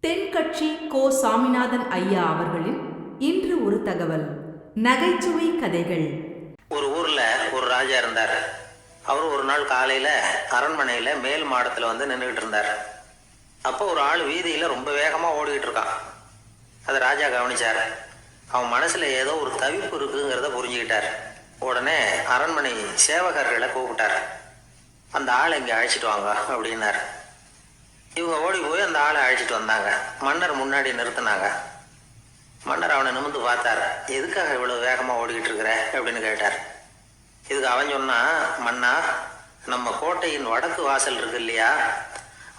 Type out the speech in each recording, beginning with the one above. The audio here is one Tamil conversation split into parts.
தென்கட்சி கோ. சாமிநாதன் ஐயா அவர்களின் இன்று ஒரு தகவல். நகைச்சுவை கதைகள். ஒரு ஊர்ல ஒரு ராஜா இருந்தார். அவர் ஒரு நாள் காலையில அரண்மனையில மேல் மாடத்துல வந்து நின்றுகிட்டு இருந்தார். அப்போ ஒரு ஆள் வீதியில ரொம்ப வேகமா ஓடிக்கிட்டு இருக்கான். அதை ராஜா கவனிச்சார். அவன் மனசுல ஏதோ ஒரு தவிப்பு இருக்குங்கிறத புரிஞ்சுக்கிட்டார். உடனே அரண்மனை சேவகர்களை கூப்பிட்டார். அந்த ஆளை இங்க அழைச்சிட்டு வாங்க அப்படின்னார். இவங்க ஓடி போய் அந்த ஆளை அழைச்சிட்டு வந்தாங்க. மன்னர் முன்னாடி நிறுத்தினாங்க. மன்னர் அவனை நிமிர்ந்து பார்த்தார். எதுக்காக இவ்வளவு வேகமா ஓடிக்கிட்டு இருக்கிற அப்படின்னு கேட்டார். இதுக்கு அவன் சொன்னா, மன்னா, நம்ம கோட்டையின் வடக்கு வாசல் இருக்கு இல்லையா,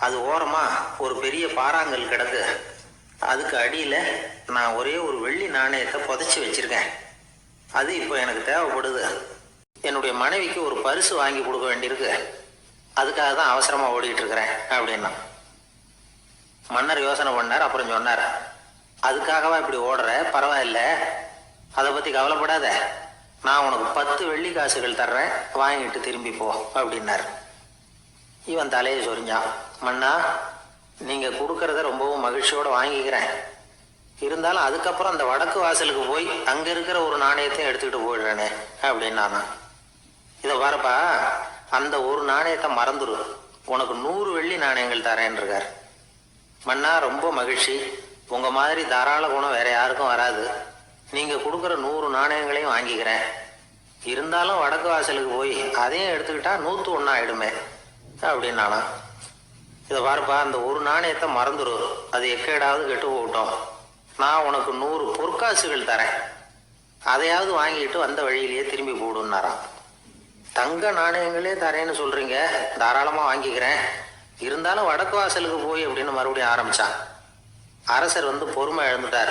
அது ஓரமா ஒரு பெரிய பாறாங்கல் கிடக்கு. அதுக்கு அடியில நான் ஒரே ஒரு வெள்ளி நாணயத்தை புதைச்சி வச்சிருக்கேன். அது இப்போ எனக்கு தேவைப்படுது. என்னுடைய மனைவிக்கு ஒரு பரிசு வாங்கி கொடுக்க வேண்டியிருக்கு. அதுக்காக தான் அவசரமா ஓடிக்கிட்டு இருக்கிறேன் அப்படின்னா. மன்னர் யோசனை பண்ணார். அப்புறம் சொன்னார், அதுக்காகவா இப்படி ஓடுற? பரவாயில்ல, அதை பத்தி கவலைப்படாத. நான் உனக்கு 10 வெள்ளி காசுகள் தர்றேன், வாங்கிட்டு திரும்பி போ அப்படின்னார். இவன் தலையை சொரிஞ்சான். மன்னா, நீங்க கொடுக்கறத ரொம்பவும் மகிழ்ச்சியோட வாங்கிக்கிறேன். இருந்தாலும் அதுக்கப்புறம் அந்த வடக்கு வாசலுக்கு போய் அங்க இருக்கிற ஒரு நாணயத்தையும் எடுத்துக்கிட்டு போயிடுறேனே அப்படின்னானா. இதை பாருப்பா, அந்த ஒரு நாணயத்தை மறந்துடு, உனக்கு 100 வெள்ளி நாணயங்கள் தரேன் இருக்கார். மன்னா, ரொம்ப மகிழ்ச்சி. உங்க மாதிரி தாராள குணம் வேற யாருக்கும் வராது. நீங்க கொடுக்குற 100 நாணயங்களையும் வாங்கிக்கிறேன். இருந்தாலும் வடக்கு வாசலுக்கு போய் அதையும் எடுத்துக்கிட்டா 101 ஆயிடுமே அப்படின்னானா. இதை பாருப்பா, அந்த ஒரு நாணயத்தை மறந்துடு, அது எக்கேடாவது கெட்டு போகட்டும். நான் உனக்கு 100 பொற்காசுகள் தரேன், அதையாவது வாங்கிட்டு வந்த வழியிலேயே திரும்பி போடுன்னாராம். தங்க நாணயங்களே தரேன்னு சொல்றீங்க, தாராளமா வாங்கிக்கிறேன். இருந்தாலும் வடக்கு வாசலுக்கு போய் அப்படின்னு மறுபடியும் ஆரம்பிச்சான். அரசர் வந்து பொறுமை இழந்துட்டார்.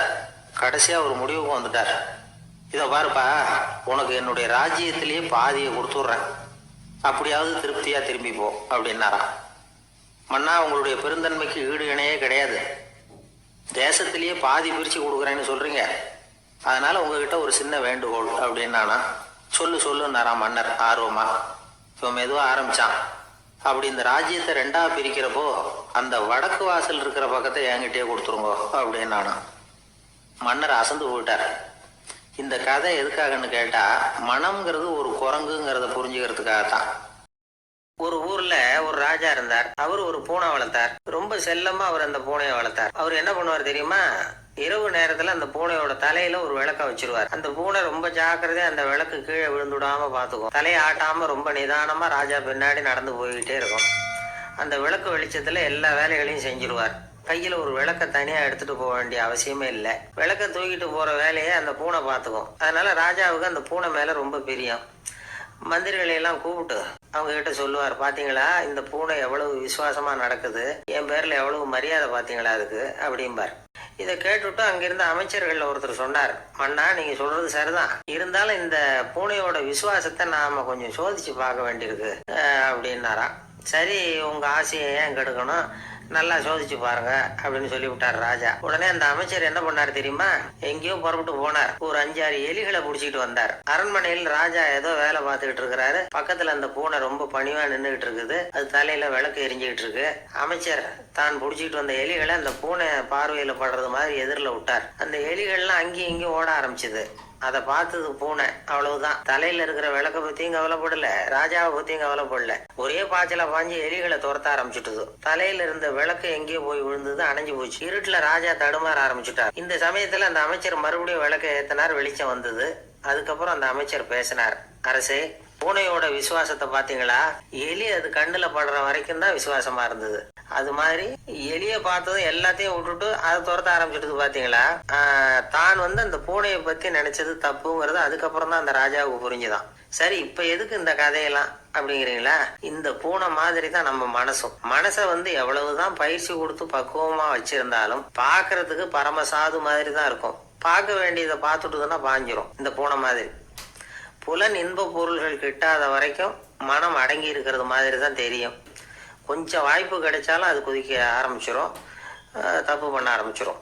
கடைசியா ஒரு முடிவுக்கு வந்துட்டார். இதை பாருப்பா, உனக்கு என்னுடைய ராஜ்யத்திலேயே பாதியை கொடுத்துட்றேன், அப்படியாவது திருப்தியா திரும்பி போ அப்படின்னாராம். மன்னா, உங்களுடைய பெருந்தன்மைக்கு ஈடு இணையே கிடையாது. தேசத்திலேயே பாதி பிரிச்சு கொடுக்குறேன்னு சொல்றீங்க, அதனால உங்ககிட்ட ஒரு சின்ன வேண்டுகோள் அப்படின்னானா. சொல்லுன்னாராம் மன்னர் ஆர்வமா. இவன் மெதுவா ஆரம்பிச்சான். அப்படி இந்த ராஜ்யத்தை 2ஆ பிரிக்கிறப்போ அந்த வடக்கு வாசல் இருக்கிற பக்கத்தை என்கிட்டயே கொடுத்துருங்கோ அப்படின்னானா. மன்னர் அசந்து போயிட்டார். இந்த கதை எதுக்காகன்னு கேட்டா, மனம்ங்கிறது ஒரு குரங்குங்கிறத புரிஞ்சுக்கிறதுக்காகத்தான். ஒரு ஊர்ல ஒரு ராஜா இருந்தார். அவர் ஒரு பூனை வளர்த்தார். ரொம்ப செல்லமா அவர் அந்த பூனையை வளர்த்தார். அவர் என்ன பண்ணுவார் தெரியுமா? இரவு நேரத்துல அந்த பூனையோட தலையில ஒரு விளக்க வச்சிருவார். அந்த பூனை ரொம்ப ஜாக்கிரதையா அந்த விளக்கு கீழே விழுந்துடாம பாத்துக்கும். தலையை ஆட்டாம ரொம்ப நிதானமா ராஜா பின்னாடி நடந்து போய்கிட்டே இருக்கும். அந்த விளக்கு வெளிச்சத்துல எல்லா வேலைகளையும் செஞ்சிருவார். கையில ஒரு விளக்க தனியா எடுத்துட்டு போக வேண்டிய அவசியமே இல்லை. விளக்க தூக்கிட்டு போற வேலையை அந்த பூனை பாத்துக்கும். அதனால ராஜாவுக்கு அந்த பூனை மேல ரொம்ப பிரியம். மந்திரிகளை எல்லாம் கூப்பிட்டு அவங்க கிட்ட சொல்லுவார், பாத்தீங்களா இந்த பூனை எவ்வளவு விசுவாசமா நடக்குது, என் பேர்ல எவ்வளவு மரியாதை பாத்தீங்களா அதுக்கு அப்படிம்பார். இதை கேட்டுவிட்டு அங்கிருந்த அமைச்சர்கள்ல ஒருத்தர் சொன்னார், மன்னா, நீங்க சொல்றது சரிதான், இருந்தாலும் இந்த பூனையோட விசுவாசத்தை நாம கொஞ்சம் சோதிச்சு பார்க்க வேண்டியிருக்கு அப்படின்னாராம். சரி, உங்க ஆசையை ஏன் கெடுக்கணும், நல்லா சோதிச்சு பாருங்க அப்படின்னு சொல்லி விட்டார் ராஜா. உடனே அந்த அமைச்சர் என்ன பண்ணாரு தெரியுமா? எங்கேயோ புறப்பட்டு போனார். ஒரு 5-6 எலிகளை புடிச்சிட்டு வந்தார். அரண்மனையில் ராஜா ஏதோ வேலை பார்த்துக்கிட்டு இருக்கிறாரு. பக்கத்துல அந்த பூனை ரொம்ப பணிவா நின்றுகிட்டு இருக்குது. அது தலையில விளக்கு எரிஞ்சுக்கிட்டு இருக்கு. அமைச்சர் தான் புடிச்சிட்டு வந்த எலிகளை அந்த பூனை பார்வையில படுறது மாதிரி எதிரில் விட்டார். அந்த எலிகள்லாம் அங்கேயும் இங்கேயும் ஓட ஆரம்பிச்சுது. அதை பார்த்தது பூனை. அவ்வளவுதான். தலையில இருக்கிற விளக்க பத்தியும் கவலைப்படல, ராஜாவை பத்தியும் கவலைப்படல. ஒரே பாய்ச்சல பாஞ்சு எலிகளை துரத்த ஆரம்பிச்சுட்டுது. தலையில இருந்த விளக்கு எங்கேயோ போய் விழுந்தது, அணைஞ்சு போச்சு. இருட்டுல ராஜா தடுமாற ஆரம்பிச்சுட்டார். இந்த சமயத்துல அந்த அமைச்சர் மறுபடியும் விளக்க ஏத்தினார். வெளிச்சம் வந்தது. அதுக்கப்புறம் அந்த அமைச்சர் பேசினார், அரசே, பூனையோட விசுவாசத்தை பாத்தீங்களா? எலி அது கண்ணுல படுற வரைக்கும் தான் விசுவாசமா இருந்தது. அது மாதிரி எலிய பார்த்ததும் எல்லாத்தையும் விட்டுட்டு அதை துரத்த ஆரம்பிச்சுட்டு பாத்தீங்களா? தான் வந்து அந்த பூனையை பத்தி நினைச்சது தப்புங்கிறது அதுக்கப்புறம் தான் அந்த ராஜாவுக்கு புரிஞ்சுதான். சரி, இப்ப எதுக்கு இந்த கதையெல்லாம் அப்படிங்கிறீங்களா? இந்த பூனை மாதிரி தான் நம்ம மனசும். மனசை வந்து எவ்வளவுதான் பயிற்சி கொடுத்து பக்குவமா வச்சிருந்தாலும் பாக்குறதுக்கு பரமசாது மாதிரி தான் இருக்கும். பார்க்க வேண்டியதை பார்த்துட்டுதுன்னா பாஞ்சிரும். இந்த பூனை மாதிரி புலன் இன்ப பொருள்கள் கிட்டாத வரைக்கும் மனம் அடங்கி இருக்கிறது மாதிரி தான் தெரியும். கொஞ்சம் வாய்ப்பு கிடைச்சாலும் அது குதிக்க ஆரம்பிச்சிடும், தப்பு பண்ண ஆரம்பிச்சிடும்.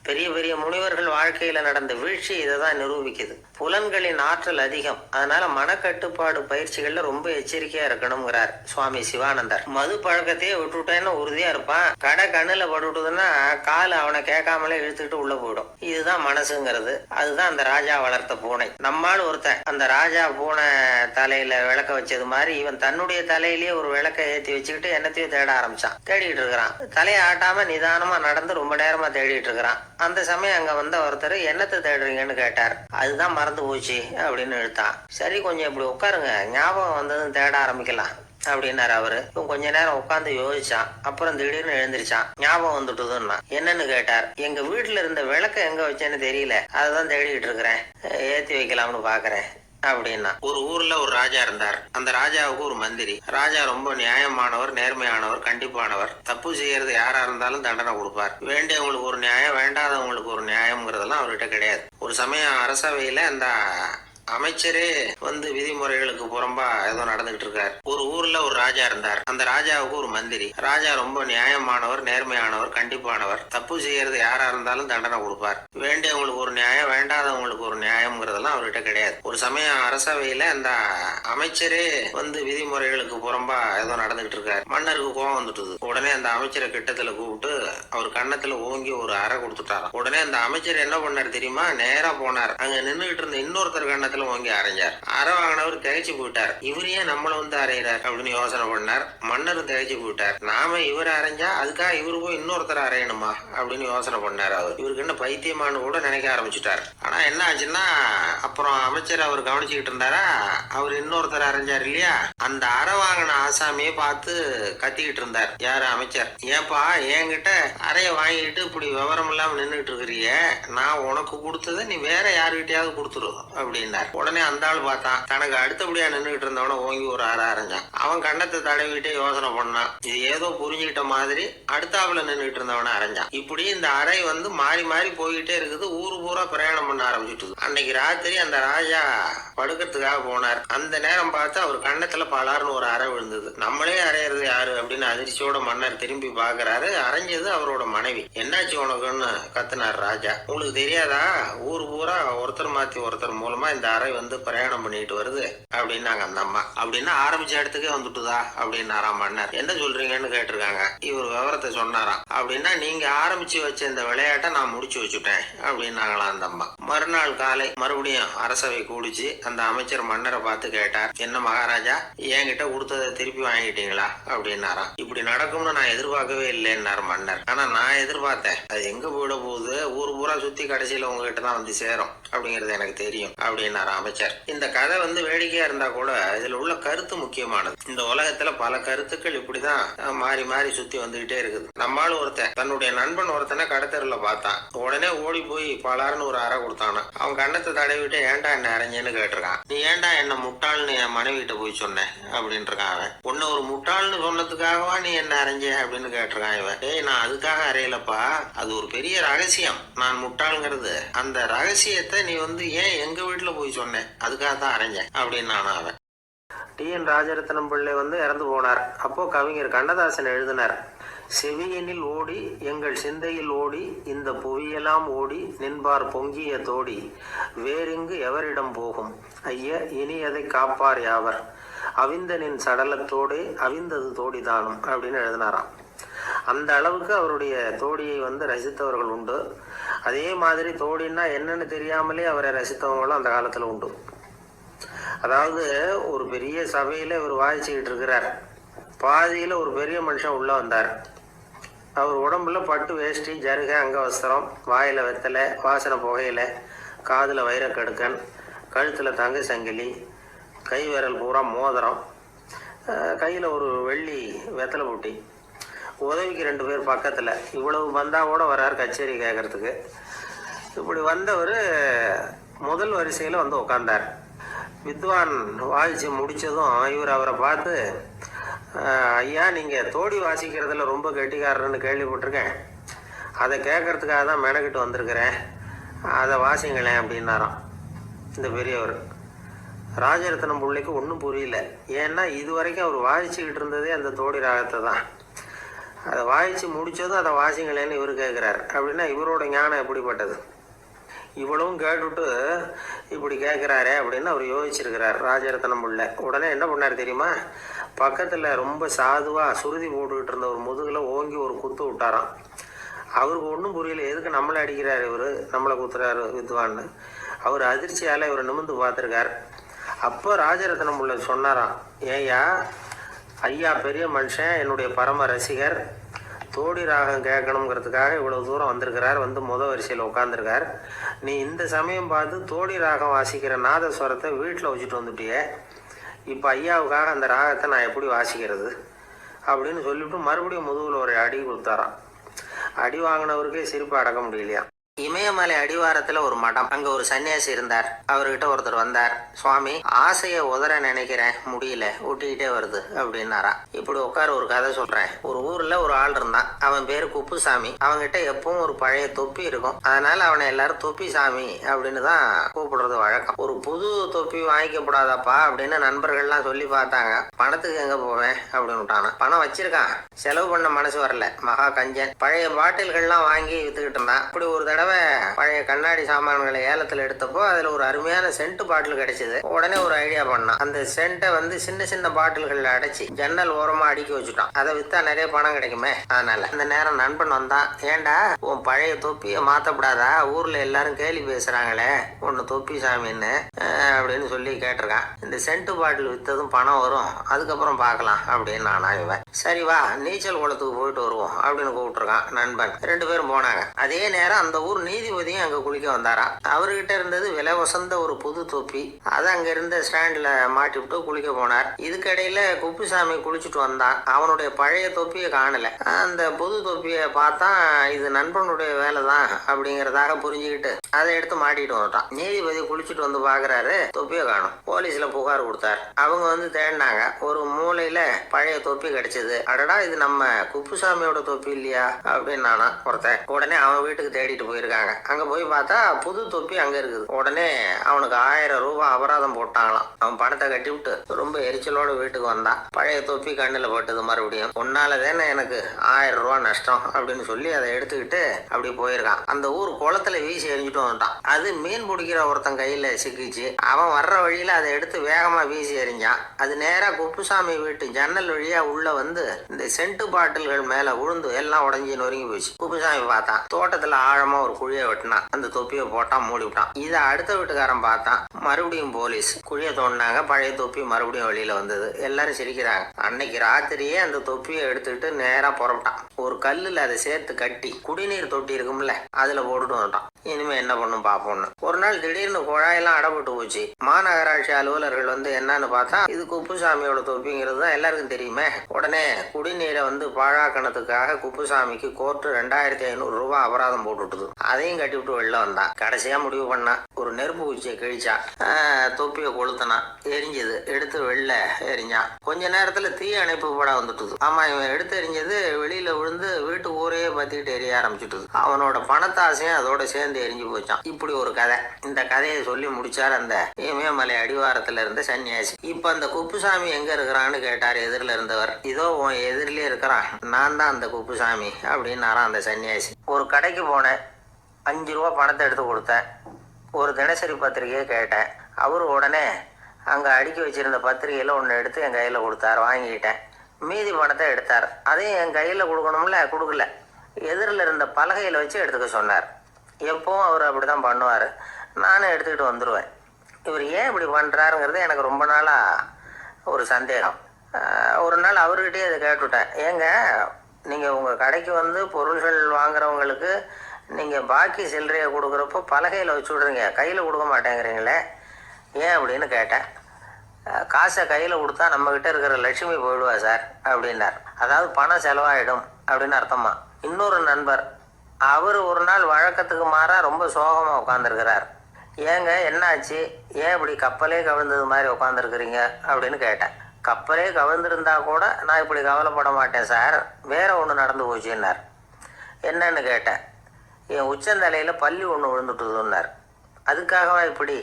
பெரிய பெரிய முனிவர்கள் வாழ்க்கையில நடந்த வீழ்ச்சி இதை தான் நிரூபிக்குது. புலன்களின் ஆற்றல் அதிகம், அதனால மனக்கட்டுப்பாடு பயிற்சிகள்ல ரொம்ப எச்சரிக்கையா இருக்கணுங்கிறார் சுவாமி சிவானந்தர். மது பழக்கத்தையே விட்டுட்டேன்னு உறுதியா இருப்பான். கடை கண்ணுல பட்டுட்டுதுன்னா கால் அவனை கேட்காமலே இழுத்துக்கிட்டு உள்ள போயிடும். இதுதான் மனசுங்கிறது. அதுதான் அந்த ராஜா வளர்த்த பூனை. நம்மால் ஒருத்தன் அந்த ராஜா பூனை தலையில விளக்க வச்சது மாதிரி இவன் தன்னுடைய தலையிலேயே ஒரு விளக்க ஏற்றி வச்சுக்கிட்டு என்னத்தையும் தேட ஆரம்பிச்சான். தேடிட்டு இருக்கிறான். தலையை ஆட்டாம நிதானமா நடந்து ரொம்ப நேரமா தேடிட்டு இருக்கிறான். அந்த சமயம் அங்க வந்த ஒருத்தர் என்னத்தை தேடுறீங்கன்னு கேட்டார். அதுதான் மறந்து போச்சு அப்படின்னு இழுத்தான். சரி, கொஞ்சம் இப்படி உட்காருங்க, ஞாபகம் வந்ததுன்னு தேட ஆரம்பிக்கலாம் அப்படின்னாரு அவரு. கொஞ்ச நேரம் உட்காந்து யோசிச்சான். அப்புறம் திடீர்னு எழுந்திருச்சான். ஞாபகம் வந்துட்டுதுன்னா என்னன்னு கேட்டார். எங்க வீட்டுல இருந்த விளக்க எங்க வச்சேன்னு தெரியல, அதுதான் தேடிட்டு இருக்கிறேன், ஏத்தி வைக்கலாம்னு பாக்குறேன் அப்படின்னா. ஒரு ஊர்ல ஒரு ராஜா இருந்தார். அந்த ராஜாவுக்கு ஒரு மந்திரி. ராஜா ரொம்ப நியாயமானவர், நேர்மையானவர், கண்டிப்பானவர். தப்பு செய்யறது யாரா இருந்தாலும் தண்டனை கொடுப்பார். வேண்டியவங்களுக்கு ஒரு நியாயம், வேண்டாதவங்களுக்கு ஒரு நியாயம்ங்கிறதெல்லாம் அவர்கிட்ட கிடையாது. ஒரு சமயம் அரசவையில அந்த அமைச்சரே வந்து விதிமுறைகளுக்கு புறம்பா ஏதோ நடந்துகிட்டு இருக்காரு. ஒரு ஊர்ல ஒரு ராஜா இருந்தார். அந்த ராஜாவுக்கு ஒரு மந்திரி. ராஜா ரொம்ப நியாயமானவர், நேர்மையானவர், கண்டிப்பானவர். தப்பு செய்யறது யாரா இருந்தாலும் தண்டனை கொடுப்பார். வேண்டியவங்களுக்கு ஒரு நியாயம், வேண்டாதவங்களுக்கு ஒரு நியாயம்ங்கிறதெல்லாம் அவர்கிட்ட கிடையாது. ஒரு சமயம் அரசவையில அந்த அமைச்சரே வந்து விதிமுறைகளுக்கு புறம்பா ஏதோ நடந்துகிட்டு இருக்காரு. மன்னருக்கு கோபம் வந்துட்டுது. உடனே அந்த அமைச்சரை கிட்டத்துல கூப்பிட்டு அவர் கன்னத்துல ஓங்கி ஒரு அறை கொடுத்துட்டாராம். உடனே அந்த அமைச்சர் என்ன பண்ணாரு தெரியுமா? நேரா போனார். அங்க நின்றுகிட்டு இருந்த இன்னொருத்தர் கன்னத்துல ஓங்கி அரைஞ்சார். அரை வாங்கினவர் திகைச்சு போயிட்டார். இவர் ஏன் நம்மள வந்து அரைகிறார் அப்படின்னு யோசனை பண்ணார். மன்னரும் திகைச்சு போயிட்டார். நாம இவர் அரைஞ்சா அதுக்காக இவரு போய் இன்னொருத்தர் அரையணுமா அப்படின்னு யோசனை பண்ணார். அவர் இவருக்கு என்ன பைத்தியமானு கூட நினைக்க ஆரம்பிச்சுட்டார். ஆனா என்ன ஆச்சுன்னா, அப்புறம் அமைச்சர் அவர் கவனிச்சுக்கிட்டு இருந்தாரா, அவர் இன்னொருத்தர் அரைஞ்சார் இல்லையா, அந்த அரை வாங்கின ஆசாமியை பார்த்து கத்திக்கிட்டு இருந்தார். யாரு? அமைச்சர். ஏன்பா என்கிட்ட அறைய வாங்கிட்டு இப்படி விவரம் இல்லாம நின்றுட்டு இருக்கிறிய, நான் உனக்கு கொடுத்ததை நீ வேற யாருகிட்டயாவது கொடுத்துரு அப்படின்னா. உடனே அந்த ஆள் பார்த்தான். தனக்கு அடுத்தபடியா நின்றுகிட்டு இருந்தவன ஓங்கி ஒரு அரை அரைஞ்சான். அவன் கண்ணத்தை தடவிட்டே யோசனை பண்ணான். இது ஏதோ புரிஞ்சுக்கிட்ட மாதிரி அடுத்தாப்புல நின்றுகிட்டு இருந்தவன அரைஞ்சான். இப்படி இந்த அறை வந்து மாறி மாறி போய்கிட்டே இருக்குது. ஊரு பூரா பிரயாணம் பண்ண ஆரம்பிச்சுட்டு. அன்னைக்கு ராத்திரி அந்த ராஜா படுக்கிறதுக்காக போனார். அந்த நேரம் பார்த்து அவர் கண்ணத்துல பலார்னு ஒரு அறை விழுந்தது. நம்மளே அரையிறது யாரு அப்படின்னு அதிர்ச்சியோட மன்னர் திரும்பி பாக்குறாரு. அரைஞ்சது அவரோட மனைவி. என்னாச்சு உனக்குன்னு கத்துனார் ராஜா. உங்களுக்கு தெரியாதா, ஊர் பூரா ஒருத்தர் மாத்தி ஒருத்தர் மூலமா இந்த அறை வந்து பிரயாணம் பண்ணிட்டு வருது அப்படின்னாங்க அந்த அம்மா. அப்படின்னா ஆரம்பிச்ச இடத்துக்கே வந்துட்டுதா அப்படின்னாராம் மன்னர். என்ன சொல்றீங்கன்னு கேட்டிருக்காங்க. இவர் விவரத்தை சொன்னாராம். அப்படின்னா நீங்க ஆரம்பிச்சு வச்ச இந்த விளையாட்டை நான் முடிச்சு வச்சுட்டேன் அப்படின்னாங்களாம் அந்த அம்மா. மறுநாள் காலை மறுபடியும் அரசவை கூடிச்சு அந்த அமைச்சர் மன்னரை பார்த்து கேட்டார். என்ன மகாராஜா, என்கிட்ட கொடுத்ததை திருப்பி வாங்கிட்டீங்களா அப்படின்னாராம். இப்படி நடக்கும்னு நான் எதிர்பார்க்கவே இல்லைன்னாரு மன்னர். ஆனா நான் எதிர்பார்த்தேன். அது எங்க போயிட போகுது, ஊர் பூரா சுத்தி கடைசியில உங்ககிட்ட தான் வந்து சேரும் அப்படிங்கிறது எனக்கு தெரியும் அப்படின்னாரு அமைச்சர். இந்த கதை வந்து வேடிக்கையா இருந்தா கூட இதுல உள்ள கருத்து முக்கியமானது. இந்த உலகத்துல பல கருத்துக்கள் இப்படிதான் மாறி மாறி சுத்தி வந்துகிட்டே இருக்குது. நம்மால் ஒருத்தன் தன்னுடைய நண்பன் ஒருத்தனை கடத்தெருல பார்த்தான். உடனே ஓடி போய் பலாருன்னு ஒரு அறை கொடுத்தானா. அவன் கண்ணத்தை தடவிட்டு ஏன்டா என்ன அரைஞ்சேன்னு கேட்டிருக்கான். நீ ஏன்டா என்ன முட்டாள்னு என் மனைவி கிட்ட போய் சொன்னேன் அப்படின்னு இருக்கான் அவன். உன்ன ஒரு முட்டாள்னு சொன்னதுக்காகவா நீ என்ன அரைஞ்ச அப்படின்னு கேட்டிருக்கான் இவன். ஏய், நான் அதுக்காக அறையலப்பா, அது ஒரு பெரிய ரகசியம். நான் முட்டாளுங்கிறது அந்த ரகசியத்தை நீ வந்து ஏன் எங்க வீட்டுல போய் சொன்னேன், அதுக்காக தான் அரைஞ்சேன் அப்படின்னு நானும் அவன். டி.என். ராஜரத்னம் பிள்ளை வந்து இறந்து போனார். அப்போ கவிஞர் கண்ணதாசன் எழுதினார். செவியனில் ஓடி எங்கள் சிந்தையில் ஓடி இந்த புவியெல்லாம் ஓடி நின்பார் பொங்கிய தோடி வேறிங்கு எவரிடம் போகும் ஐய இனி அதை காப்பார் யாவர் அவிந்தனின் சடலத்தோடே அவிந்தது தோடிதானும் அப்படின்னு எழுதினாராம். அந்த அளவுக்கு அவருடைய தோடியை வந்து ரசித்தவர்கள் உண்டு. அதே மாதிரி தோடின்னா என்னன்னு தெரியாமலே அவரை ரசித்தவங்களும் அந்த காலத்துல உண்டு. அதாவது ஒரு பெரிய சபையில இவர் வாய்ச்சிக்கிட்டு இருக்கிறார். பாதியில ஒரு பெரிய மனுஷன் உள்ள வந்தார். அவர் உடம்புல பட்டு வேஷ்டி, ஜருகை, அங்கவஸ்திரம், வாயில வெத்தலை, வாசனை புகையில, காதுல வைரக்கடுக்கன், கழுத்துல தங்க சங்கிலி, கை விரல் பூரா மோதிரம், கையில ஒரு வெள்ளி வெத்தலை பூட்டி, உதவிக்கு 2 பேர் பக்கத்துல. இவ்வளவு பந்தாவோட வர்றார் கச்சேரி கேட்கறதுக்கு. இப்படி வந்தவர் முதல் வரிசையில வந்து உட்கார்ந்தார். வித்வான் வாசிச்சு முடிச்சதும் இவர் அவரை பார்த்து, ஐயா, நீங்கள் தோடி வாசிக்கிறதுல ரொம்ப கெட்டிக்காரன்னு கேள்விப்பட்டிருக்கேன், அதை கேட்கறதுக்காக தான் மெனக்கிட்டு வந்திருக்கிறேன், அதை வாசிங்களேன் அப்படின்னாராம் இந்த பெரியவர். ராஜரத்னம் பிள்ளைக்கு ஒன்றும் புரியல. ஏன்னா இது வரைக்கும் அவர் வாசிச்சுக்கிட்டு இருந்ததே அந்த தோடி ராகத்தை தான். அதை வாய்ச்சி முடித்ததும் அதை வாசிங்களேன்னு இவர் கேட்குறாரு. அப்படின்னா இவரோட ஞானம் எப்படிப்பட்டது? இவ்வளவும் கேட்டுவிட்டு இப்படி கேட்குறாரே அப்படின்னு அவர் யோசிச்சிருக்கிறார் ராஜரத்னம் பிள்ளை. உடனே என்ன பண்ணார் தெரியுமா? பக்கத்தில் ரொம்ப சாதுவாக சுருதி போட்டுக்கிட்டு இருந்த ஒரு முதுகில் ஓங்கி ஒரு குத்து விட்டாராம். அவருக்கு ஒன்றும் புரியல, எதுக்கு நம்மளை அடிக்கிறார் இவர், நம்மளை குத்துறாரு வித்வான்னு. அவர் அதிர்ச்சியால் இவர் நிமிர்ந்து பார்த்துருக்கார். அப்போ ராஜரத்னம் பிள்ளை சொன்னாராம், ஏய்யா ஐயா பெரிய மனுஷன், என்னுடைய பரம ரசிகர், தோடி ராகம் கேட்கணுங்கிறதுக்காக இவ்வளோ தூரம் வந்திருக்கிறார், வந்து வரிசையில் உட்காந்துருக்கார். நீ இந்த சமயம் பார்த்து தோடி ராகம் வாசிக்கிற நாதஸ்வரத்தை வீட்டில் வச்சுட்டு வந்துட்டியே, இப்போ ஐயாவுக்காக அந்த ராகத்தை நான் எப்படி வாசிக்கிறது அப்படின்னு சொல்லிவிட்டு மறுபடியும் முதுகில் ஒரு அடி கொடுத்தாராம். அடி வாங்கினவருக்கே சிரிப்பு அடக்க முடியலையா. இமயமலை அடிவாரத்துல ஒரு மடம், அங்க ஒரு சன்னியாசி இருந்தார். அவர்கிட்ட ஒருத்தர் வந்தார். சுவாமி, ஆசைய உதற நினைக்கிறேன், முடியல, ஒட்டிக்கிட்டே வருது அப்படின்னாரா. இப்படி உட்கார ஒரு கதை சொல்றேன். ஒரு ஊர்ல ஒரு ஆள் இருந்தான். அவன் பேரு குப்புசாமி. அவன்கிட்ட எப்பவும் ஒரு பழைய தொப்பி இருக்கும். அதனால அவனை எல்லாரும் தொப்பி சாமி அப்படின்னு தான் கூப்பிடுறது வழக்கம். ஒரு புது தொப்பி வாங்கிக்கப்படாதப்பா அப்படின்னு நண்பர்கள்லாம் சொல்லி பார்த்தாங்க. பணத்துக்கு எங்க போவேன் அப்படின்னு விட்டானா. பணம் வச்சிருக்கான், செலவு பண்ண மனசு வரல, மகா கஞ்சன். பழைய பாட்டில்கள்லாம் வாங்கி வித்துக்கிட்டு இருந்தான். இப்படி ஒரு தடவை பழைய கண்ணாடி சாமான்களை ஏலத்தில் எடுத்தப்போ அதுல ஒரு அருமையான சென்ட் பாட்டில் கிடைச்சது. உடனே ஒரு ஐடியா பண்ணான். அந்த சென்ட்டை வந்து சின்ன சின்ன பாட்டில்கள்ல அடைச்சி ஜன்னல் ஓரமா அடுக்கி வச்சுட்டான். அதை வித்தா நிறைய பணம் கிடைக்குமே. அதனால அந்த நேரம் நண்பன் வந்தான். ஏண்டா உன் பழைய தொப்பியை மாத்தப்படாதா, ஊர்ல எல்லாரும் கேலி பேசுறாங்களே ஒன்னு தொப்பி சாமின்னு அப்படின்னு சொல்லி கேட்டிருக்கான். இந்த சென்ட் பாட்டில் வித்ததும் பணம் வரும், அதுக்கப்புறம் பார்க்கலாம் அப்படின்னு நானா. இவன் சரி வா நீச்சல் குளத்துக்கு போயிட்டு வருவோம் அப்படின்னு கூப்பிட்டுருக்கான் நண்பன். 2 பேரும் போனாங்க. அதே நேரம் அந்த ஊர் நீதிபதியும் அங்க குளிக்க வந்தாராம். அவர்கிட்ட இருந்தது விலை வசந்த ஒரு புது தொப்பி. அதை அங்க இருந்த ஸ்டாண்ட்ல மாட்டி விட்டு குளிக்க போனார். இதுக்கடையில குப்புசாமி குளிச்சுட்டு வந்தான். அவனுடைய பழைய தொப்பியை காணல. அந்த புது தொப்பியை பார்த்தா இது நண்பனுடைய வேலை தான் அப்படிங்கறதாக புரிஞ்சுக்கிட்டு அதை எடுத்து மாட்டிட்டு வந்துட்டான். நீதிபதி குளிச்சுட்டு வந்து பாக்குறாரு, தொப்பியை காணும். போலீஸ்ல புகார் கொடுத்தார். அவங்க வந்து தேடினாங்க. ஒரு மூலையில பழைய தொப்பி கிடைச்சது. அடடா இது நம்ம குப்புசாமியோட தொப்பி இல்லையா அப்படின்னு நானா ஒருத்தன். உடனே அவன் வீட்டுக்கு தேடிட்டு போயிருக்காங்க. அங்க போய் பார்த்தா புது தொப்பி அங்க இருக்குது. உடனே அவனுக்கு 1000 ரூபாய் அபராதம் போட்டாங்களாம். அவன் பணத்தை கட்டி விட்டு ரொம்ப எரிச்சலோட வீட்டுக்கு வந்தான். பழைய தொப்பி கண்ணுல பட்டது. மறுபடியும் உன்னால தானே எனக்கு 1000 ரூபாய் நஷ்டம் அப்படின்னு சொல்லி அதை எடுத்துக்கிட்டு அப்படி போயிருக்கான். அந்த ஊர் குளத்துல வீசி எரிஞ்சுட்டு வந்துட்டான். அது மீன் பிடிக்கிற ஒருத்தன் கையில சிக்கிச்சு. அவன் வர்ற வழியில அதை எடுத்து வேகமா வீசி எறிஞ்சான். அது நேரா குப்புசாமி வீட்டு ஜன்னல் வழியா உள்ள வந்து இந்த சென்ட் பாட்டில்கள் மேல விழுந்து எல்லாம் உடஞ்சி நொறுங்கி போச்சு. குப்புசாமி பார்த்தான். தோட்டத்துல ஆழமா ஒரு குழியை வெட்டினான். அந்த தொப்பியை போட்டான், மூடி விட்டான். இதை அடுத்த வீட்டுக்காரன் பார்த்தான். மறுபடியும் போலீஸ் குழியை தோண்டினாங்க. பழைய தொப்பி மறுபடியும் வெளியில வந்தது. எல்லாரும் சிரிக்கிறாங்க. அன்னைக்கு ராத்திரியே அந்த தொப்பியை எடுத்துக்கிட்டு நேரா புறப்பட்டான். ஒரு கல்லுல அதை சேர்த்து கட்டி குடிநீர் தொட்டி இருக்கும்ல அதுல போட்டுட்டு வந்துட்டான். இனிமே என்ன பண்ணும் பாப்போம்னு. ஒரு நாள் திடீர்னு குழாயெல்லாம் அடப்பட்டு போச்சு. மாநகராட்சி அலுவலர்கள் வந்து என்னன்னு பார்த்தா இது குப்புசாமியோட தொப்பிங்கிறது தான் எல்லாருக்கும் தெரியுமே. உடனே குடிநீரை வந்து பாழாக்கணத்துக்காக குப்புசாமிக்கு கோர்ட்டு 2500 ரூபாய் அபராதம் போட்டுட்டுது. அதையும் கட்டி விட்டு வெளில வந்தான். கடைசியா முடிவு பண்ணா ஒரு நெருப்பு குச்சியை கிழிச்சா, தொப்பியை கொளுத்தினான். எரிஞ்சது. எடுத்து வெளில எரிஞ்சான். கொஞ்ச நேரத்துல தீ அணைப்பு படம் வந்துட்டுது. ஆமா, இவன் எடுத்து எரிஞ்சது வெளியில விழுந்து வீட்டு ஊரையே பத்திக்கிட்டு எரிய ஆரம்பிச்சுட்டுது. அவனோட பணத்தாசையும் அதோட சேர்ந்து எரிஞ்சு போச்சான். இப்படி ஒரு கதை. இந்த கதையை சொல்லி முடிச்சார் அந்த இமயமலை அடிவாரத்துல இருந்த சன்னியாசி. இப்ப அந்த குப்புசாமி எங்க இருக்கிறான்னு கேட்டார் எதிரில இருந்தவர். இதோ உன் எதிரிலே இருக்கிறான், நான் தான் அந்த குப்புசாமி அப்படின்னாரான் அந்த சன்னியாசி. ஒரு கடைக்கு போனேன், 5 ரூபா பணத்தை எடுத்து கொடுத்தேன். ஒரு தினசரி பத்திரிகையை கேட்டேன். அவரு உடனே அங்கே அடுக்கி வச்சிருந்த பத்திரிகையில் ஒன்று எடுத்து என் கையில் கொடுத்தார். வாங்கிக்கிட்டேன். மீதி பணத்தை எடுத்தார். அதையும் என் கையில் கொடுக்கணும்ல, கொடுக்கல. எதிரில் இருந்த பலகையில் வச்சு எடுத்துக்க சொன்னார். எப்பவும் அவர் அப்படி தான் பண்ணுவார். நானும் எடுத்துக்கிட்டு வந்துடுவேன். இவர் ஏன் இப்படி பண்ணுறாருங்கிறது எனக்கு ரொம்ப நாளாக ஒரு சந்தேகம். ஒரு நாள் அவர்கிட்டயே அதை கேட்டுவிட்டேன். ஏங்க நீங்கள் உங்கள் கடைக்கு வந்து பொருள்கள் வாங்குறவங்களுக்கு நீங்கள் பாக்கி சில்லறையை கொடுக்குறப்போ பலகையில் வச்சு விட்றீங்க, கையில் கொடுக்க மாட்டேங்கிறீங்களே ஏன் அப்படின்னு கேட்டேன். காசை கையில் கொடுத்தா நம்மக்கிட்ட இருக்கிற லட்சுமி போயிடுவா சார் அப்படின்னார். அதாவது பணம் செலவாயிடும் அப்படின்னு அர்த்தமா. இன்னொரு நண்பர், அவர் ஒரு நாள் வழக்கத்துக்கு மாறா ரொம்ப சோகமாக உட்காந்துருக்கிறார். ஏங்க என்னாச்சு, ஏன் இப்படி கப்பலே கவிழ்ந்தது மாதிரி உட்காந்துருக்குறீங்க அப்படின்னு கேட்டேன். கப்பலே கவிழ்ந்திருந்தா கூட நான் இப்படி கவலைப்பட மாட்டேன் சார், வேற ஒன்று நடந்து போச்சுன்னார். என்னன்னு கேட்டேன். என் உச்சந்தலையில் பள்ளி ஒன்று விழுந்துட்டுதுன்னார். அதுக்காகவா இப்படி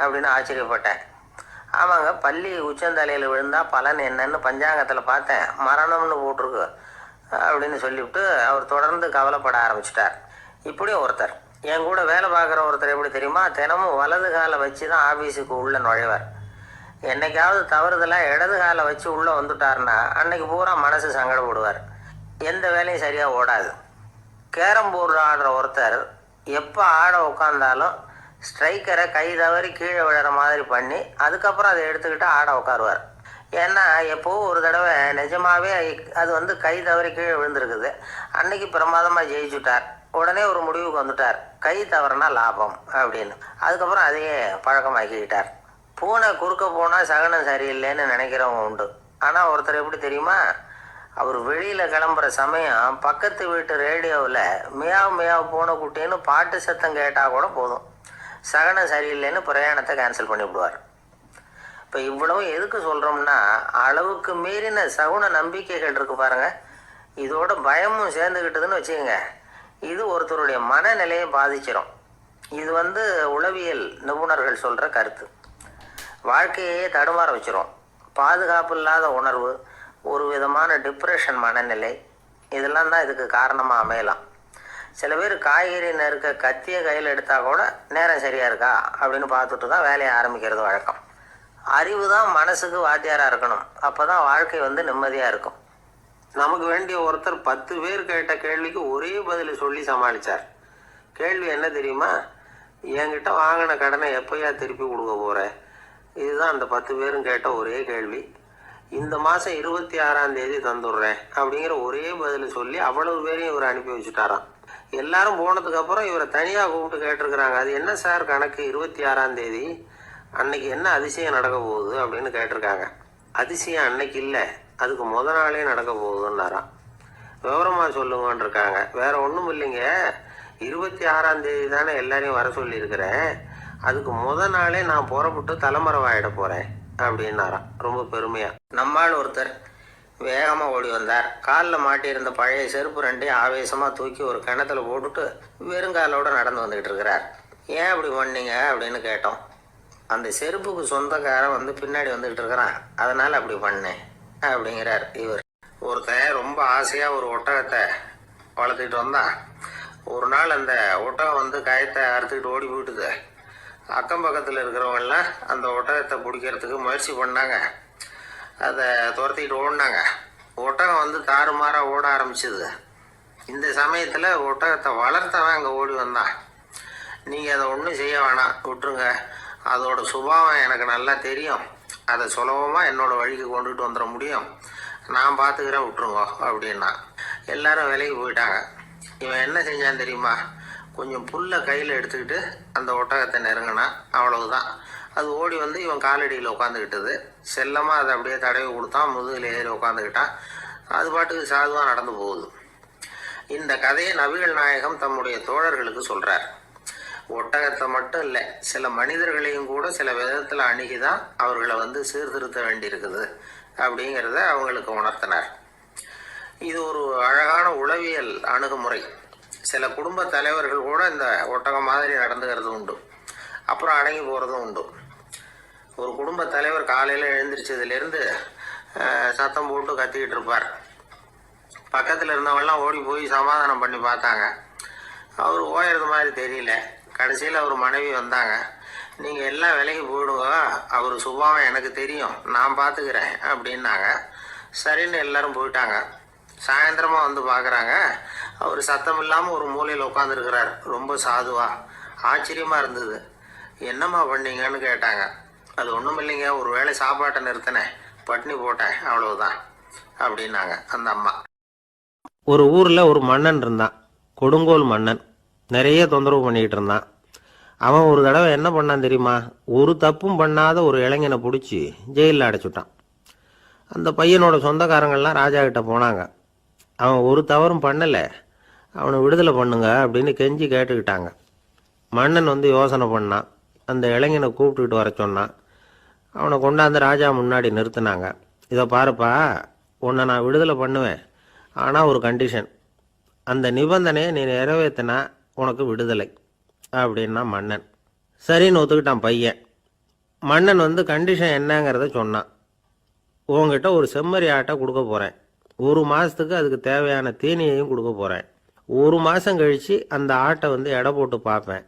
அப்படின்னு ஆச்சரியப்பட்டேன். ஆமாங்க, பள்ளி உச்சந்தலையில் விழுந்தா பலன் என்னன்னு பஞ்சாங்கத்தில் பார்த்தேன். மரணம்னு போட்டிருக்கு. அப்படின்னு சொல்லிவிட்டு அவர் தொடர்ந்து கவலைப்பட ஆரம்பிச்சிட்டார். இப்படியும் ஒருத்தர், என் கூட வேலை பார்க்குற ஒருத்தர் எப்படி தெரியுமா, தினமும் வலது காலை வச்சு தான் ஆஃபீஸுக்கு உள்ளே நுழைவார். என்னைக்காவது தவறுதலாக இடது காலை வச்சு உள்ளே வந்துட்டார்னா அன்னைக்கு பூரா மனசு சங்கடப்படுவார். எந்த வேலையும் சரியாக ஓடாது. கேரம் போர்டு ஆடுற ஒருத்தர் எப்போ ஆட உட்காந்தாலும் ஸ்ட்ரைக்கரை கை தவறி கீழே விழுற மாதிரி பண்ணி அதுக்கப்புறம் அதை எடுத்துக்கிட்டு ஆட உட்காருவார். ஏன்னா எப்போவும் ஒரு தடவை நிஜமாகவே அது கை தவறி கீழே விழுந்துருக்குது. அன்னைக்கு பிரமாதமாக ஜெயிச்சுட்டார். உடனே ஒரு முடிவுக்கு வந்துட்டார், கை தவறுனா லாபம் அப்படின்னு. அதுக்கப்புறம் அதையே பழக்கமாக்கிக்கிட்டார். பூனை குறுக்க போனால் சகனம் சரியில்லைன்னு நினைக்கிறவங்க உண்டு. ஆனால் ஒருத்தர் எப்படி தெரியுமா, அவர் வெளியில் கிளம்புற சமயம் பக்கத்து வீட்டு ரேடியோவில் மியாவ் மியாவ் பூனை குட்டின்னு பாட்டு சத்தம் கேட்டால் கூட போதும், சகனம் சரியில்லைன்னு பிரயாணத்தை கேன்சல் பண்ணிவிடுவார். இப்போ இவ்வளவு எதுக்கு சொல்கிறோம்னா, அளவுக்கு மீறின சகுன நம்பிக்கைகள் இருக்குது பாருங்கள், இதோட பயமும் சேர்ந்துக்கிட்டதுன்னு வச்சுக்கோங்க, இது ஒருத்தருடைய மனநிலையை பாதிச்சிடும். இது உளவியல் நிபுணர்கள் சொல்கிற கருத்து. வாழ்க்கையே தடுமாற வச்சிரும். பாதுகாப்பு இல்லாத உணர்வு, ஒரு விதமான டிப்ரெஷன் மனநிலை, இதெல்லாம் தான் இதுக்கு காரணமாக அமையலாம். சில பேர் காய்கறி நறுக்க கத்தியை கையில் எடுத்தால் கூட நேரம் சரியாக இருக்கா அப்படின்னு பார்த்துட்டு தான் வேலையை ஆரம்பிக்கிறது வழக்கம். அறிவு தான் மனசுக்கு வாத்தியாராக இருக்கணும். அப்போ தான் வாழ்க்கை நிம்மதியாக இருக்கும். நமக்கு வேண்டிய ஒருத்தர் 10 பேர் கேட்ட கேள்விக்கு ஒரே பதில் சொல்லி சமாளித்தார். கேள்வி என்ன தெரியுமா, என்கிட்ட வாங்கின கடனை எப்போயா திருப்பி கொடுக்க போகிறேன், இதுதான் அந்த 10 பேரும் கேட்ட ஒரே கேள்வி. இந்த மாதம் 26ஆம் தேதி தந்துடுறேன் அப்படிங்கிற ஒரே பதில் சொல்லி அவ்வளவு பேரையும் இவர் அனுப்பி வச்சுட்டாராம். எல்லாரும் போனதுக்கப்புறம் இவரை தனியாக கூப்பிட்டு கேட்டிருக்கிறாங்க, அது என்ன சார் கணக்கு, 26ஆம் தேதி அன்னைக்கு என்ன அதிசயம் நடக்க போகுது அப்படின்னு கேட்டிருக்காங்க. அதிசயம் அன்னைக்கு இல்லை, அதுக்கு நாளே நடக்க போகுதுன்னாராம். விவரமாக சொல்லுங்கன்னு இருக்காங்க. வேற ஒன்றும் இல்லைங்க, 26ஆம் தேதி தானே எல்லாரையும் வர சொல்லியிருக்கிறேன், அதுக்கு நாளே நான் புறப்பட்டு தலைமறைவாயிட போகிறேன் அப்படின்னாராம் ரொம்ப பெருமையாக. நம்மால் ஒருத்தர் வேகமாக ஓடி வந்தார். காலில் மாட்டியிருந்த பழைய செருப்பு ரெண்டையும் ஆவேசமாக தூக்கி ஒரு கிணத்துல போட்டுட்டு வெறுங்காலோடு நடந்து வந்துக்கிட்டு இருக்கிறார். ஏன் அப்படி பண்ணீங்க அப்படின்னு கேட்டோம். அந்த செருப்புக்கு சொந்தக்காரன் பின்னாடி வந்துக்கிட்டு இருக்கிறான், அதனால் அப்படி பண்ணேன் அப்படிங்கிறார் இவர். ஒருத்தன் ரொம்ப ஆசையாக ஒரு ஒட்டகத்தை வளர்த்துக்கிட்டு வந்தான். ஒரு நாள் அந்த ஒட்டகம் கயத்தை அறுத்துக்கிட்டு ஓடி போயிட்டுது. அக்கம் பக்கத்தில் இருக்கிறவங்கெல்லாம் அந்த ஒட்டகத்தை பிடிக்கிறதுக்கு முயற்சி பண்ணாங்க. அதை துரத்திக்கிட்டு ஓடினாங்க. ஒட்டகம் தாறுமாறாக ஓட ஆரம்பிச்சிது. இந்த சமயத்தில் ஒட்டகத்தை வளர்த்தவன் அங்கே ஓடி வந்தான். நீங்கள் அதை ஒன்றும் செய்ய வேணாம், விட்டுருங்க, அதோட சுபாவம் எனக்கு நல்லா தெரியும், அதை சுலபமாக என்னோடய வழிக்கு கொண்டுகிட்டு வந்துட முடியும், நான் பார்த்துக்கிறேன், விட்டுருங்க அப்படின்னா. எல்லாரும் விலைக்கு போயிட்டாங்க. இவன் என்ன செஞ்சான் தெரியுமா, கொஞ்சம் புல்லை கையில் எடுத்துக்கிட்டு அந்த ஒட்டகத்தை நெருங்கினான். அவ்வளவுதான். அது ஓடி இவன் காலடியில் உட்காந்துக்கிட்டது. செல்லமாக அதை அப்படியே தடவி கொடுத்தான், முதுகில் ஏறி உட்காந்துக்கிட்டான். அது பாட்டுக்கு சாதுவாக நடந்து போகுது. இந்த கதையை நபிகள் நாயகம் தம்முடைய தோழர்களுக்கு சொல்கிறார். ஒட்டகத்தை மட்டும் இல்லை, சில மனிதர்களையும் கூட சில விதத்தில் அணுகி தான் அவர்களை சீர்திருத்த வேண்டியிருக்குது அப்படிங்கிறத அவங்களுக்கு உணர்த்தினார். இது ஒரு அழகான உளவியல் அணுகுமுறை. சில குடும்ப தலைவர்கள் கூட இந்த ஒட்டகம் மாதிரி நடந்துக்கிறது உண்டு, அப்புறம் அடங்கி போகிறதும் உண்டு. ஒரு குடும்ப தலைவர் காலையில் எழுந்திரிச்சதுலேருந்து சத்தம் போட்டு கத்திக்கிட்டு இருப்பார். பக்கத்தில் இருந்தவங்கலாம் ஓடி போய் சமாதானம் பண்ணி பார்த்தாங்க. அவர் ஓயறது மாதிரி தெரியல. கடைசியில் அவர் மனைவி வந்தாங்க. நீங்கள் எல்லாம் விலைக்கு போயிடுங்க, அவர் சுபாவம் எனக்கு தெரியும், நான் பார்த்துக்கிறேன் அப்படின்னாங்க. சரின்னு எல்லாரும் போயிட்டாங்க. சாயந்தரமாக பார்க்குறாங்க, அவர் சத்தம் இல்லாமல் ஒரு மூலையில் உட்காந்துருக்கிறார், ரொம்ப சாதுவா. ஆச்சரியமாக இருந்தது. என்னம்மா பண்ணீங்கன்னு கேட்டாங்க. அது ஒன்றும் இல்லைங்க, ஒரு வேளை சாப்பாட்டை நிறுத்தினேன், பட்னி போட்டேன், அவ்வளவுதான் அப்படின்னாங்க அந்த அம்மா. ஒரு ஊரில் ஒரு மன்னன் இருந்தான், கொடுங்கோல் மன்னன். நிறைய தொந்தரவு பண்ணிக்கிட்டு இருந்தான். அவன் ஒரு தடவை என்ன பண்ணான் தெரியுமா, ஒரு தப்பும் பண்ணாத ஒரு இளைஞனை பிடிச்சி ஜெயிலில் அடைச்சுட்டான். அந்த பையனோட சொந்தக்காரங்கள்லாம் ராஜா கிட்ட போனாங்க. அவன் ஒரு தவறும் பண்ணலை, அவனை விடுதலை பண்ணுங்க அப்படின்னு கெஞ்சி கேட்டுக்கிட்டாங்க. மன்னன் யோசனை பண்ணான். அந்த இளைஞனை கூப்பிட்டுக்கிட்டு வர சொன்னான். அவனை கொண்டாந்து ராஜா முன்னாடி நிறுத்தினாங்க. இதை பாருப்பா, உன்னை நான் விடுதலை பண்ணுவேன், ஆனால் ஒரு கண்டிஷன், அந்த நிபந்தனையை நீ நிறைவேற்றினா உனக்கு விடுதலை அப்படின்னா மன்னன். சரின்னு ஒத்துக்கிட்டான் பையன். மன்னன் கண்டிஷன் என்னங்கிறத சொன்னான். உங்ககிட்ட ஒரு செம்மறி ஆட்டை கொடுக்க போகிறேன், 1 மாதத்துக்கு அதுக்கு தேவையான தீனியையும் கொடுக்க போகிறேன். 1 மாதம் கழித்து அந்த ஆட்டை வந்து எடை போட்டு பார்ப்பேன்.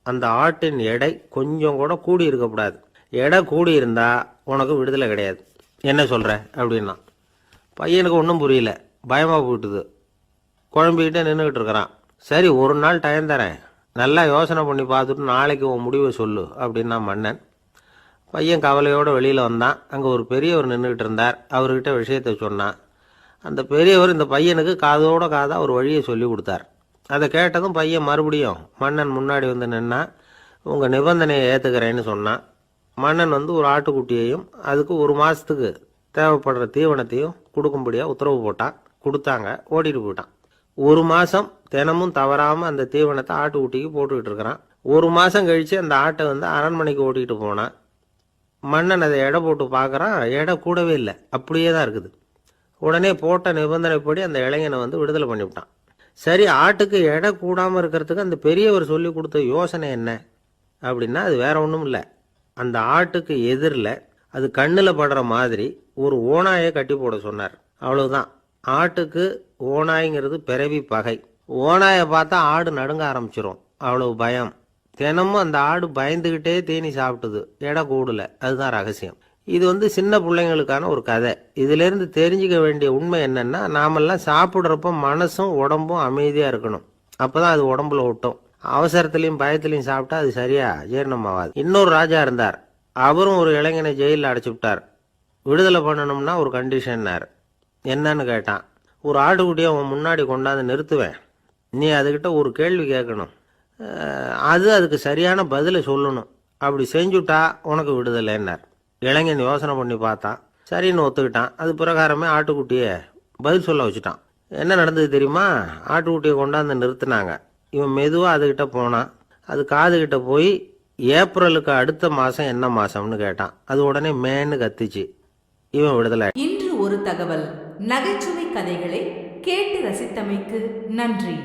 அந்த ஆட்டின் எடை கொஞ்சம் கூட கூடி இருக்கக்கூடாது. எடை கூடி இருந்தால் உனக்கு விடுதலை கிடையாது. என்ன சொல்கிற அப்படின்னா. பையனுக்கு ஒன்றும் புரியல, பயமாக போயிட்டுது. குழம்பிக்கிட்டே நின்றுக்கிட்டு இருக்கிறான். சரி, 1 நாள் டைம் தரேன், நல்லா யோசனை பண்ணி பார்த்துட்டு நாளைக்கு உன் முடிவை சொல்லு அப்படின்னா மன்னன். பையன் கவலையோடு வெளியில் வந்தான். அங்கே ஒரு பெரியவர் நின்றுக்கிட்டு இருந்தார். அவர்கிட்ட விஷயத்தை சொன்னான். அந்த பெரியவர் இந்த பையனுக்கு காதோட காதாக ஒரு வழியை சொல்லி கொடுத்தார். அதை கேட்டதும் பையன் மறுபடியும் மன்னன் முன்னாடி வந்து நின்னா, உங்கள் நிபந்தனையை ஏற்றுக்கிறேன்னு சொன்னான். மன்னன் வந்து ஒரு ஆட்டுக்குட்டியையும் அதுக்கு 1 மாதத்துக்கு தேவைப்படுற தீவனத்தையும் கொடுக்கும்படியாக உத்தரவு போட்டான். கொடுத்தாங்க, ஓடிட்டு போயிட்டான். 1 மாதம் தினமும் தவறாமல் அந்த தீவனத்தை ஆட்டுக்குட்டிக்கு போட்டுக்கிட்டு இருக்கிறான். 1 மாதம் கழித்து அந்த ஆட்டை வந்து அரண்மனைக்கு ஓட்டிகிட்டு போனான். மன்னன் அதை எடை போட்டு பார்க்குறான். எடை கூடவே இல்லை, அப்படியே தான் இருக்குது. உடனே போட்ட நிபந்தனைப்படி அந்த இளைஞனை வந்து விடுதலை பண்ணிவிட்டான். சரி, ஆட்டுக்கு எடை கூடாமல் இருக்கிறதுக்கு அந்த பெரியவர் சொல்லி கொடுத்த யோசனை என்ன அப்படின்னா, அது வேற ஒன்றும் இல்லை. அந்த ஆட்டுக்கு எதிரில் அது கண்ணில் படுற மாதிரி ஒரு ஓநாயை கட்டி போட சொன்னார். அவ்வளவுதான். ஆட்டுக்கு ஓநாய்ங்கிறது பிறவி பகை. ஓநாயை பார்த்தா ஆடு நடுங்க ஆரம்பிச்சிரும், அவ்வளவு பயம். தினமும் அந்த ஆடு பயந்துக்கிட்டே தீனி சாப்பிட்டுது, எடை கூடல. அதுதான் ரகசியம். இது வந்து சின்ன பிள்ளைங்களுக்கான ஒரு கதை. இதிலேருந்து தெரிஞ்சுக்க வேண்டிய உண்மை என்னன்னா, நாமெல்லாம் சாப்பிட்றப்ப மனசும் உடம்பும் அமைதியாக இருக்கணும். அப்போ தான் அது உடம்புல ஒட்டும். அவசரத்துலையும் பயத்துலையும் சாப்பிட்டா அது சரியா ஜீரணமாகாது. இன்னொரு ராஜா இருந்தார். அவரும் ஒரு இளைஞனை ஜெயிலில் அடைச்சி விட்டார். விடுதலை பண்ணணும்னா ஒரு கண்டிஷன்னார். என்னன்னு கேட்டான். ஒரு ஆட்டுக்குட்டியை அவன் முன்னாடி கொண்டாந்து நிறுத்துவேன், நீ அதுக்கிட்ட ஒரு கேள்வி கேட்கணும், அதுக்கு சரியான பதிலை சொல்லணும். அப்படி செஞ்சுட்டா உனக்கு விடுதலைன்னார். இளைஞன் யோசனை பண்ணி பார்த்தான். சரின்னு ஒத்துக்கிட்டான். அது பிரகாரமே ஆட்டுக்குட்டியை பதில் சொல்ல வச்சுட்டான். என்ன நடந்தது தெரியுமா? ஆட்டுக்குட்டியை கொண்டாந்து நிறுத்தினாங்க. இவன் மெதுவாக அதுக்கிட்ட போனான். அது காதுகிட்ட போய் ஏப்ரலுக்கு அடுத்த மாதம் என்ன மாதம்னு கேட்டான். அது உடனே மேன்னு கத்திச்சு. இவன் விடுதலை. இன்று ஒரு தகவல். நகைச்சுவை கதைகளை கேட்டு ரசித்தமைக்கு நன்றி.